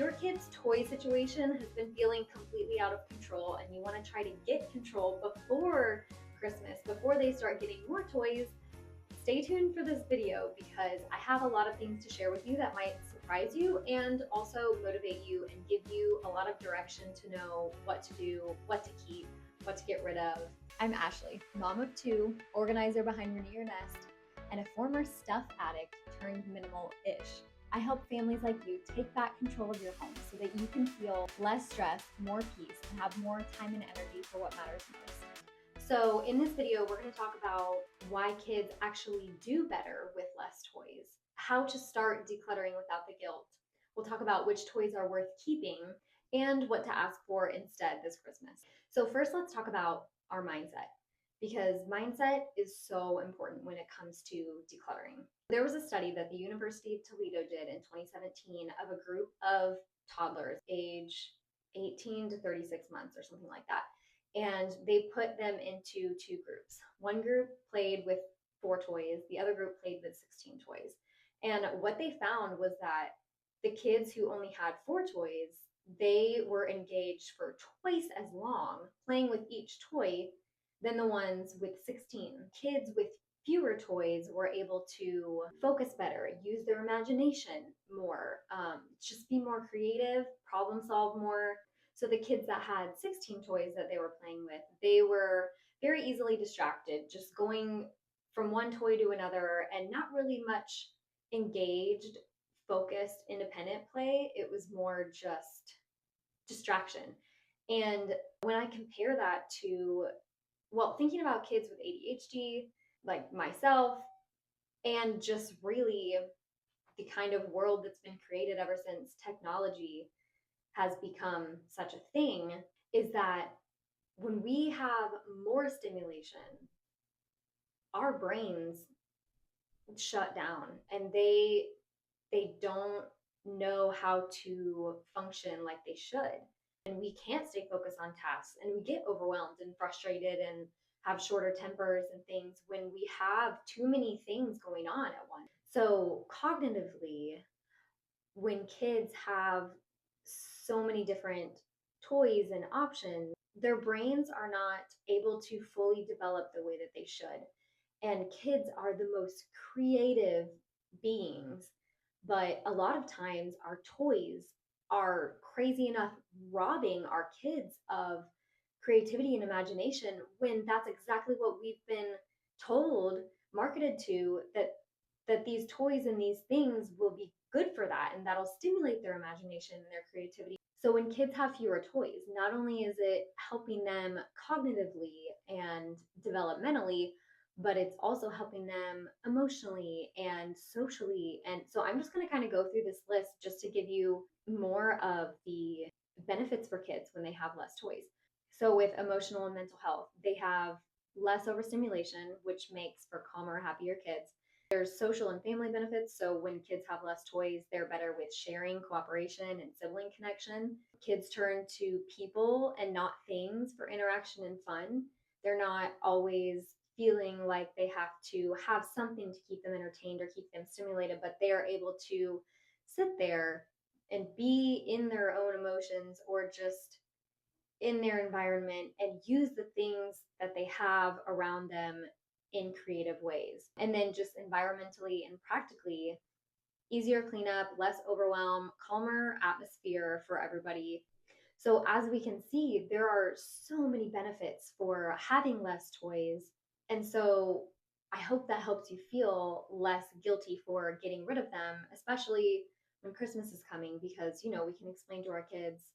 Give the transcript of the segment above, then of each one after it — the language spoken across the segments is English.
your kid's toy situation has been feeling completely out of control and you want to try to get control before Christmas, before they start getting more toys, stay tuned for this video because I have a lot of things to share with you that might surprise you and also motivate you and give you a lot of direction to know what to do, what to keep, what to get rid of. I'm Ashley, mom of two, organizer behind Rainier Nest, and a former stuff addict turned minimal-ish. I help families like you take back control of your home so that you can feel less stress, more peace, and have more time and energy for what matters most. So in this video, we're going to talk about why kids actually do better with less toys, how to start decluttering without the guilt. We'll talk about which toys are worth keeping and what to ask for instead this Christmas. So first, let's talk about our mindset, because mindset is so important when it comes to decluttering. There was a study that the University of Toledo did in 2017 of a group of toddlers age 18 to 36 months or something like that. And they put them into two groups. One group played with 4 toys, the other group played with 16 toys. And what they found was that the kids who only had 4 toys, they were engaged for twice as long playing with each toy than the ones with 16. Kids with fewer toys were able to focus better, use their imagination more, just be more creative, problem solve more. So the kids that had 16 toys that they were playing with, they were very easily distracted, just going from one toy to another and not really much engaged, focused, independent play. It was more just distraction. And when I compare that to, well, thinking about kids with ADHD, like myself, and just really the kind of world that's been created ever since technology has become such a thing, is that when we have more stimulation, our brains shut down and they don't know how to function like they should. And we can't stay focused on tasks and we get overwhelmed and frustrated and have shorter tempers and things when we have too many things going on at once. So cognitively, when kids have so many different toys and options, their brains are not able to fully develop the way that they should. And kids are the most creative beings, but a lot of times our toys are crazy enough robbing our kids of creativity and imagination when that's exactly what we've been told, marketed to, that these toys and these things will be good for that and that'll stimulate their imagination and their creativity. So when kids have fewer toys, not only is it helping them cognitively and developmentally, but it's also helping them emotionally and socially. And so I'm just going to kind of go through this list just to give you more of the benefits for kids when they have less toys. So with emotional and mental health, they have less overstimulation, which makes for calmer, happier kids. There's social and family benefits. So when kids have less toys, they're better with sharing, cooperation, and sibling connection. Kids turn to people and not things for interaction and fun. They're not always feeling like they have to have something to keep them entertained or keep them stimulated, but they are able to sit there and be in their own emotions or just in their environment and use the things that they have around them in creative ways. And then just environmentally and practically, easier cleanup, less overwhelm, calmer atmosphere for everybody. So as we can see, there are so many benefits for having less toys. And so I hope that helps you feel less guilty for getting rid of them, especially when Christmas is coming, because, we can explain to our kids,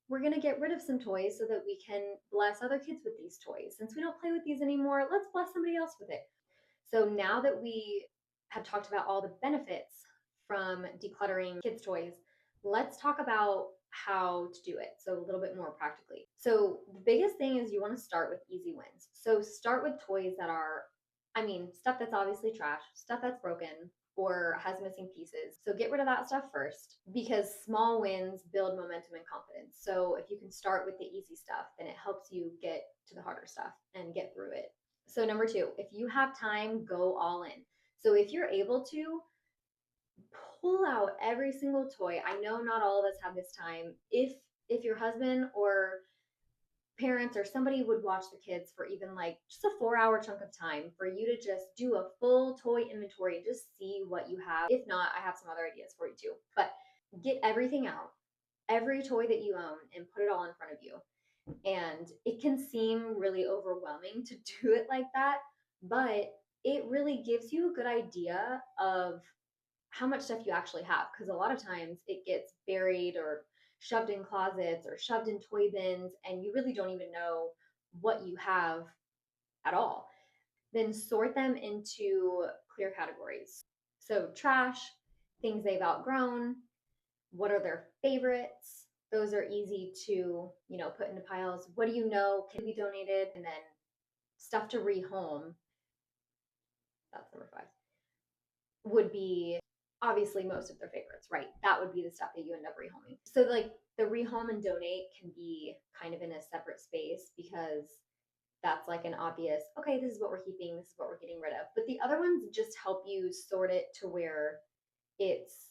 we're going to get rid of some toys so that we can bless other kids with these toys. Since we don't play with these anymore, let's bless somebody else with it. So now that we have talked about all the benefits from decluttering kids' toys, let's talk about how to do it. So a little bit more practically. So the biggest thing is you want to start with easy wins. So start with toys that are, stuff that's obviously trash, stuff that's broken, or has missing pieces. So get rid of that stuff first, because small wins build momentum and confidence. So if you can start with the easy stuff, then it helps you get to the harder stuff and get through it. So number 2, if you have time, go all in. So if you're able to, pull out every single toy. I know not all of us have this time. If your husband or parents or somebody would watch the kids for even like just a 4 hour chunk of time for you to just do a full toy inventory and just see what you have. If not, I have some other ideas for you too. But get everything out, every toy that you own, and put it all in front of you. And it can seem really overwhelming to do it like that, but it really gives you a good idea of how much stuff you actually have. Because a lot of times it gets buried or shoved in closets or shoved in toy bins, and you really don't even know what you have at all. Then sort them into clear categories. So, trash, things they've outgrown, what are their favorites? Those are easy to, put into piles. What do you know can be donated? And then stuff to rehome, that's number 5, would be obviously most of their favorites, right? That would be the stuff that you end up rehoming. So like the rehome and donate can be kind of in a separate space because that's like an obvious, okay, this is what we're keeping, this is what we're getting rid of. But the other ones just help you sort it to where it's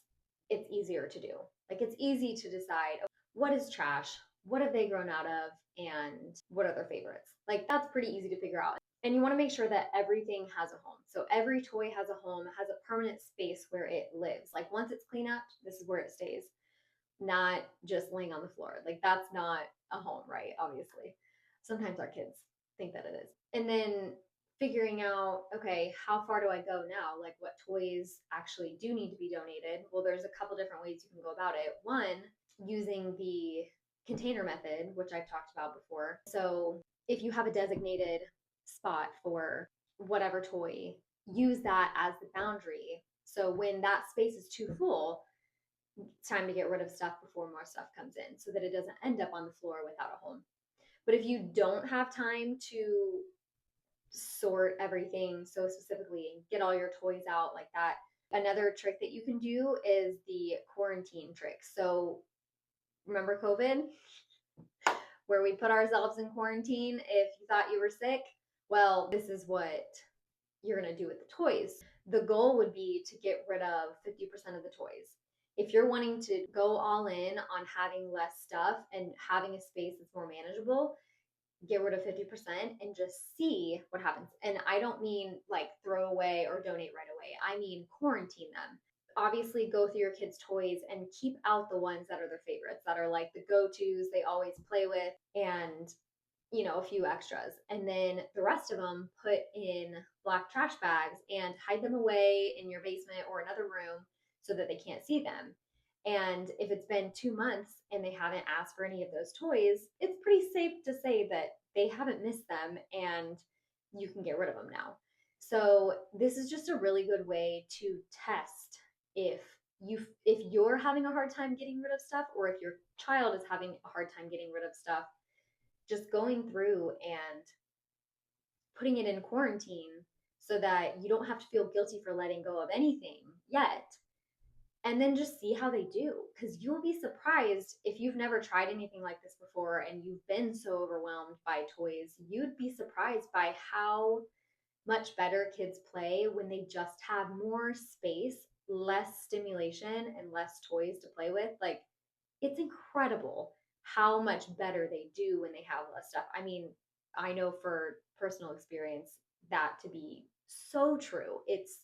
easier to do. Like it's easy to decide what is trash, what have they grown out of, and what are their favorites. Like that's pretty easy to figure out. And you want to make sure that everything has a home. So every toy has a home, has a permanent space where it lives. Like once it's clean up, this is where it stays, not just laying on the floor. Like that's not a home, right? Obviously. Sometimes our kids think that it is. And then figuring out, okay, how far do I go now? Like what toys actually do need to be donated? Well, there's a couple different ways you can go about it. One, using the container method, which I've talked about before. So if you have a designated spot for whatever toy, use that as the boundary. So when that space is too full, it's time to get rid of stuff before more stuff comes in so that it doesn't end up on the floor without a home. But if you don't have time to sort everything so specifically and get all your toys out like that, another trick that you can do is the quarantine trick. So remember COVID, where we put ourselves in quarantine if you thought you were sick? Well, this is what you're going to do with the toys. The goal would be to get rid of 50% of the toys. If you're wanting to go all in on having less stuff and having a space that's more manageable, get rid of 50% and just see what happens. And I don't mean like throw away or donate right away. I mean quarantine them. Obviously go through your kids' toys and keep out the ones that are their favorites, that are like the go-tos they always play with, and a few extras. And then the rest of them put in black trash bags and hide them away in your basement or another room so that they can't see them. And if it's been 2 months and they haven't asked for any of those toys, it's pretty safe to say that they haven't missed them and you can get rid of them now. So this is just a really good way to test if you're having a hard time getting rid of stuff, or if your child is having a hard time getting rid of stuff. Just going through and putting it in quarantine so that you don't have to feel guilty for letting go of anything yet. And then just see how they do. Because you'll be surprised if you've never tried anything like this before and you've been so overwhelmed by toys. You'd be surprised by how much better kids play when they just have more space, less stimulation, and less toys to play with. Like, it's incredible how much better they do when they have less stuff. I mean, I know for personal experience that to be so true. It's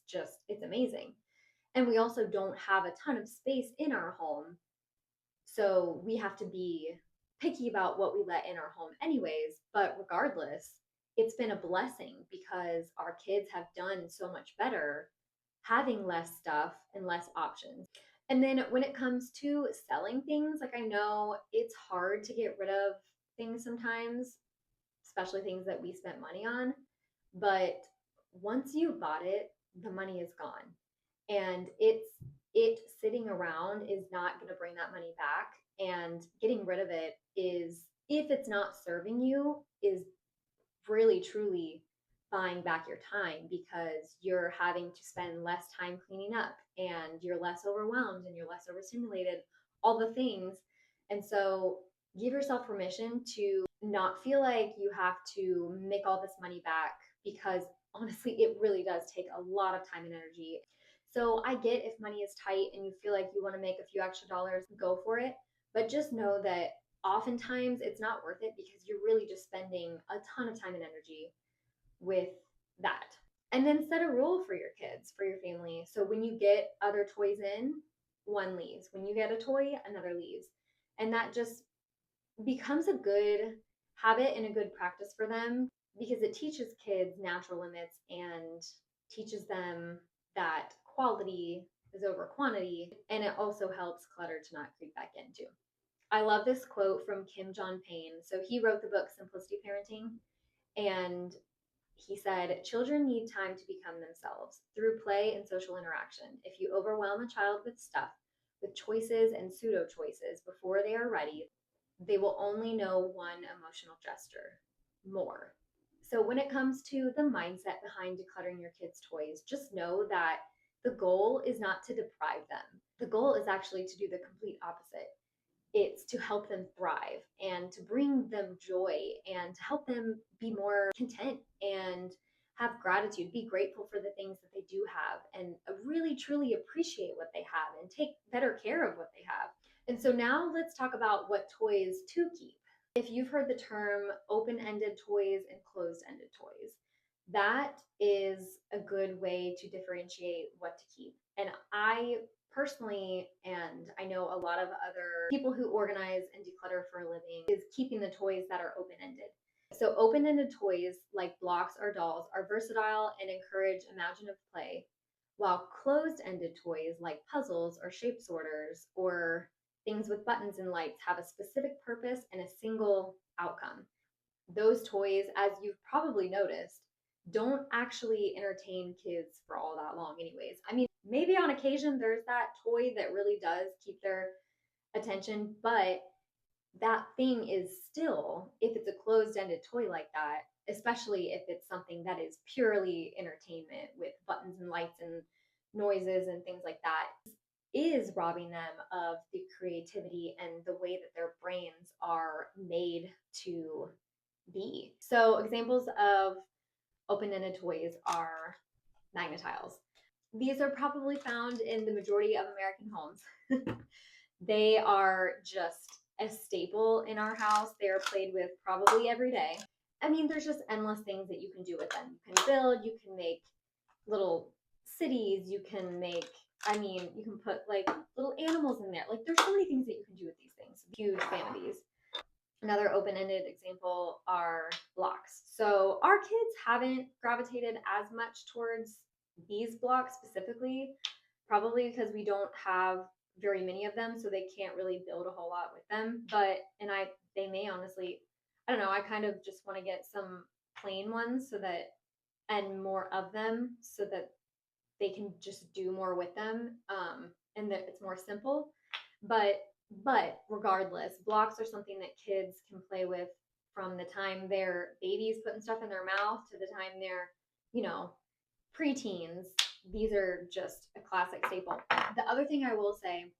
amazing. And we also don't have a ton of space in our home. So we have to be picky about what we let in our home anyways. But regardless, it's been a blessing because our kids have done so much better having less stuff and less options. And then when it comes to selling things, like I know it's hard to get rid of things sometimes, especially things that we spent money on. But once you bought it, the money is gone. And it sitting around is not going to bring that money back. And getting rid of it is, if it's not serving you, is really truly buying back your time, because you're having to spend less time cleaning up and you're less overwhelmed and you're less overstimulated, all the things. And so give yourself permission to not feel like you have to make all this money back, because honestly, it really does take a lot of time and energy. So I get if money is tight and you feel like you want to make a few extra dollars, go for it. But just know that oftentimes it's not worth it because you're really just spending a ton of time and energy with that. And then set a rule for your kids, for your family. So when you get other toys in, one leaves. When you get a toy, another leaves. And that just becomes a good habit and a good practice for them because it teaches kids natural limits and teaches them that quality is over quantity, and it also helps clutter to not creep back into. I love this quote from Kim John Payne. So he wrote the book Simplicity Parenting, and he said, children need time to become themselves through play and social interaction. If you overwhelm a child with stuff, with choices and pseudo choices before they are ready, they will only know one emotional gesture, more. So when it comes to the mindset behind decluttering your kids' toys, just know that the goal is not to deprive them. The goal is actually to do the complete opposite. It's to help them thrive and to bring them joy and to help them be more content and have gratitude, be grateful for the things that they do have, and really truly appreciate what they have and take better care of what they have. And so now let's talk about what toys to keep. If you've heard the term open-ended toys and closed-ended toys, that is a good way to differentiate what to keep. And I personally, and I know a lot of other people who organize and declutter for a living, is keeping the toys that are open-ended. So open-ended toys like blocks or dolls are versatile and encourage imaginative play, while closed-ended toys like puzzles or shape sorters or things with buttons and lights have a specific purpose and a single outcome. Those toys, as you've probably noticed, don't actually entertain kids for all that long anyways. I mean, maybe on occasion there's that toy that really does keep their attention, but that thing is still, if it's a closed-ended toy like that, especially if it's something that is purely entertainment with buttons and lights and noises and things like that, is robbing them of the creativity and the way that their brains are made to be. So examples of open-ended toys are magnetiles. These are probably found in the majority of American homes. They are just a staple in our house. They are played with probably every day. I mean, there's just endless things that you can do with them. You can build, you can make little cities, you can make, I mean, you can put like little animals in there. Like there's so many things that you can do with these things. Huge fan of these. Another open-ended example are blocks. So our kids haven't gravitated as much towards these blocks specifically, probably because we don't have very many of them, so they can't really build a whole lot with them. But they may honestly, I don't know, I kind of just want to get some plain ones so that, and more of them so that they can just do more with them, and that it's more simple. But regardless, blocks are something that kids can play with from the time they're babies putting stuff in their mouth to the time they're, you know, preteens. These are just a classic staple. The other thing I will say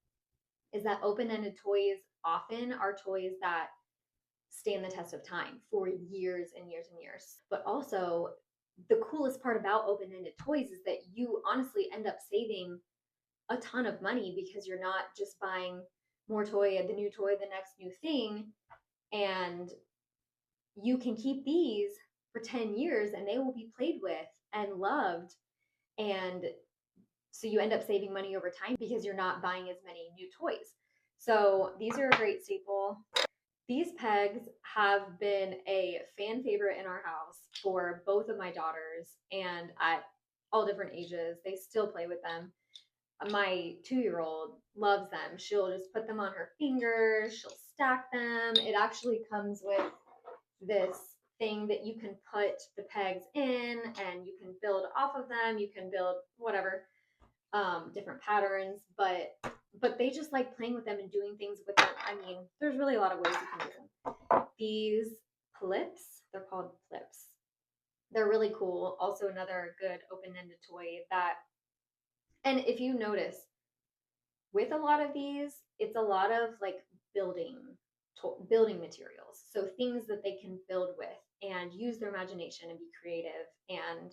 is that open-ended toys often are toys that stand the test of time for years and years and years. But also, the coolest part about open-ended toys is that you honestly end up saving a ton of money because you're not just buying more toy, the new toy, the next new thing, and you can keep these for 10 years and they will be played with and loved, and so you end up saving money over time because you're not buying as many new toys. So these are a great staple. These pegs have been a fan favorite in our house for both of my daughters, and at all different ages. They still play with them. My 2-year-old loves them. She'll just put them on her fingers, she'll stack them. It actually comes with this thing that you can put the pegs in and you can build off of them. You can build whatever, different patterns, but they just like playing with them and doing things with them. I mean, there's really a lot of ways you can use them. These clips, they're called clips. They're really cool. Also another good open-ended toy that, and if you notice, with a lot of these, it's a lot of like building materials. So things that they can build with and use their imagination and be creative and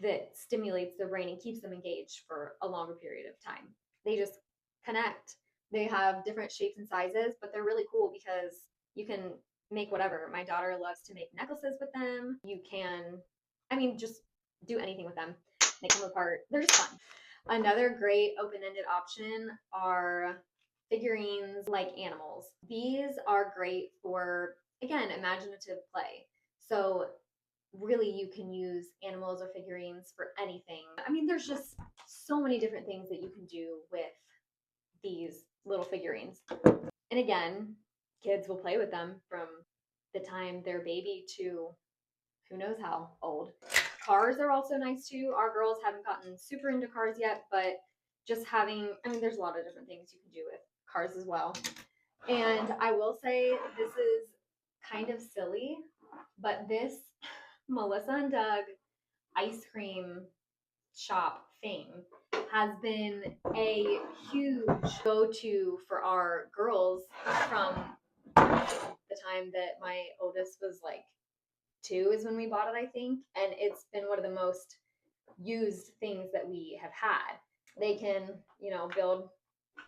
that stimulates their brain and keeps them engaged for a longer period of time. They just connect. They have different shapes and sizes, but they're really cool because you can make whatever. My daughter loves to make necklaces with them. You can, just do anything with them. Make them apart. They're just fun. Another great open-ended option are figurines like animals. These are great for, again, imaginative play. So really you can use animals or figurines for anything. There's just so many different things that you can do with these little figurines. And again, kids will play with them from the time they're baby to who knows how old. Cars are also nice too. Our girls haven't gotten super into cars yet, but just having, there's a lot of different things you can do with cars as well. And I will say this is kind of silly, but this Melissa and Doug ice cream shop thing has been a huge go-to for our girls from the time that my oldest was like 2 is when we bought it, I think. And it's been one of the most used things that we have had. They can, build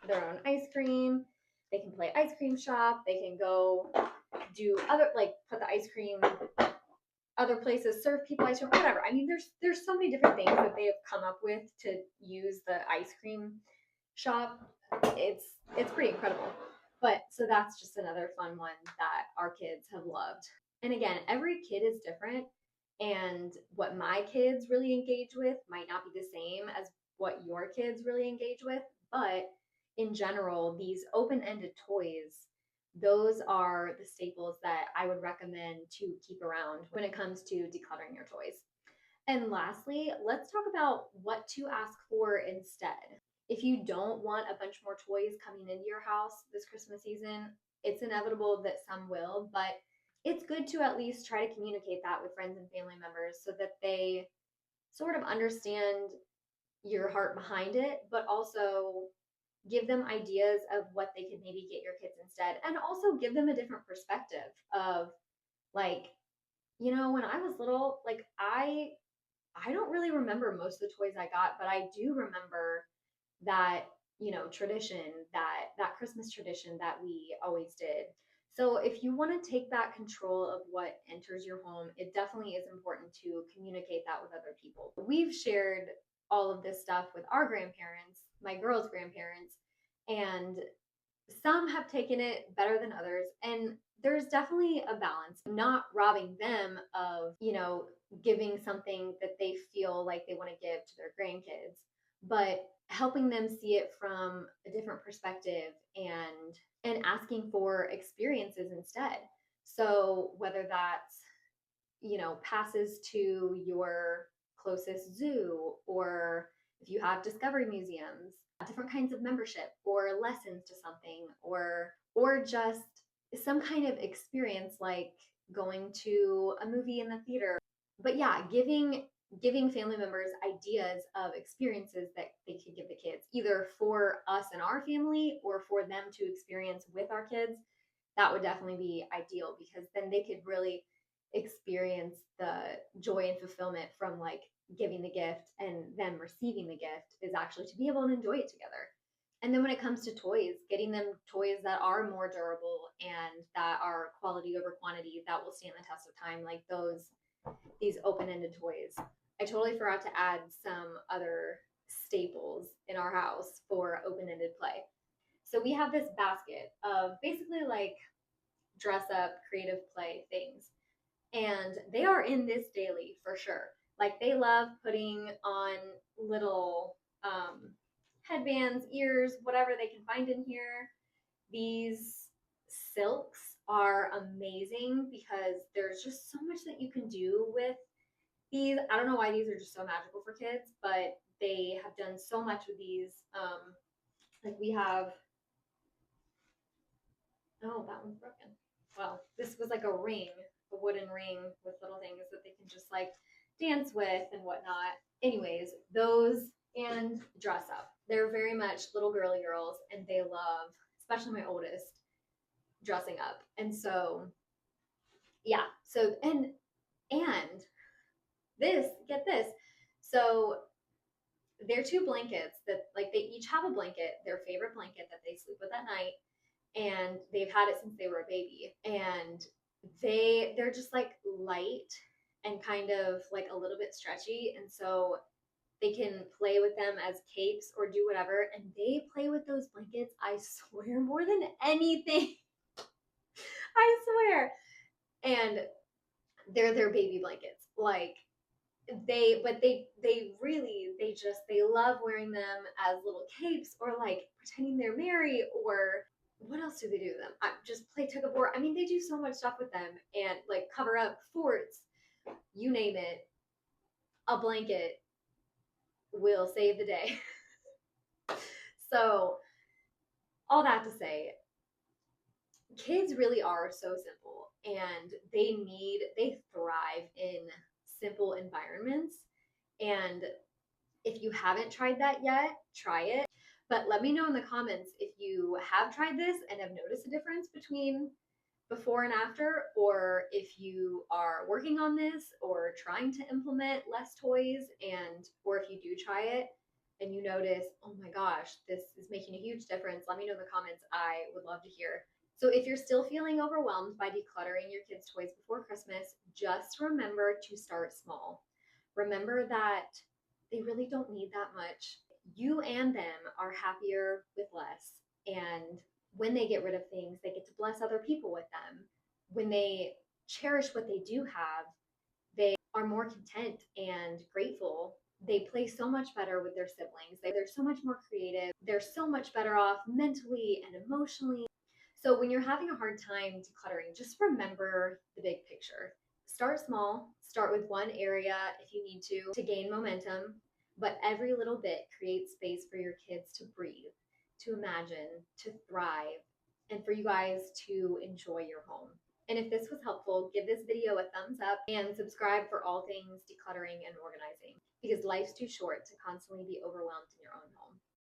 their own ice cream. They can play ice cream shop. They can go do other, like put the ice cream other places, serve people ice cream, whatever. There's so many different things that they have come up with to use the ice cream shop. It's pretty incredible. But so that's just another fun one that our kids have loved. And again, every kid is different, and what my kids really engage with might not be the same as what your kids really engage with. But in general, these open-ended toys, those are the staples that I would recommend to keep around when it comes to decluttering your toys. And lastly, let's talk about what to ask for instead. If you don't want a bunch more toys coming into your house this Christmas season, it's inevitable that some will, but it's good to at least try to communicate that with friends and family members so that they sort of understand your heart behind it, but also give them ideas of what they could maybe get your kids instead, and also give them a different perspective of, like, when I was little, like I don't really remember most of the toys I got, but I do remember that, tradition, that Christmas tradition that we always did. So if you want to take back control of what enters your home, it definitely is important to communicate that with other people. We've shared all of this stuff with our grandparents, my girls' grandparents, and some have taken it better than others. And there's definitely a balance, not robbing them of, giving something that they feel like they want to give to their grandkids, but helping them see it from a different perspective and asking for experiences instead. So whether that's, passes to your closest zoo, or if you have discovery museums, different kinds of membership, or lessons to something, or just some kind of experience like going to a movie in the theater. But yeah, giving family members ideas of experiences that they could give the kids, either for us and our family or for them to experience with our kids. That would definitely be ideal, because then they could really experience the joy and fulfillment from like giving the gift, and them receiving the gift is actually to be able to enjoy it together. And then when it comes to toys, getting them toys that are more durable and that are quality over quantity, that will stand the test of time, like these open-ended toys. I totally forgot to add some other staples in our house for open-ended play. So we have this basket of basically like dress up, creative play things. And they are in this daily for sure. Like they love putting on little headbands, ears, whatever they can find in here. These silks are amazing because there's just so much that you can do with these. I don't know why these are just so magical for kids, but they have done so much with these. Like we have, oh, that one's broken. Well, this was like a ring, a wooden ring with little things that they can just like dance with and whatnot. Anyways, those and dress up. They're very much little girly girls, and they love, especially my oldest, dressing up. And so, yeah. So and this, get this, So they're two blankets that like they each have a blanket, their favorite blanket that they sleep with at night, and they've had it since they were a baby. And they're just like light and kind of like a little bit stretchy, and so they can play with them as capes or do whatever. And they play with those blankets, I swear, more than anything. I swear. And they're their baby blankets. Like they really they love wearing them as little capes or like pretending they're Mary or what else do they do to them? Just play tug of war. I mean, they do so much stuff with them and like cover up forts, you name it. A blanket will save the day. So, all that to say, kids really are so simple and they thrive in simple environments. And if you haven't tried that yet, try it. But let me know in the comments if you have tried this and have noticed a difference between before and after, or if you are working on this or trying to implement less toys, and or if you do try it and you notice, oh my gosh, this is making a huge difference. Let me know in the comments. I would love to hear. So if you're still feeling overwhelmed by decluttering your kids' toys before Christmas, just remember to start small. Remember that they really don't need that much. You and them are happier with less. And when they get rid of things, they get to bless other people with them. When they cherish what they do have, they are more content and grateful. They play so much better with their siblings. They're so much more creative. They're so much better off mentally and emotionally. So when you're having a hard time decluttering, just remember the big picture. Start small, start with one area if you need to gain momentum, but every little bit creates space for your kids to breathe, to imagine, to thrive, and for you guys to enjoy your home. And if this was helpful, give this video a thumbs up and subscribe for all things decluttering and organizing, because life's too short to constantly be overwhelmed in your own home.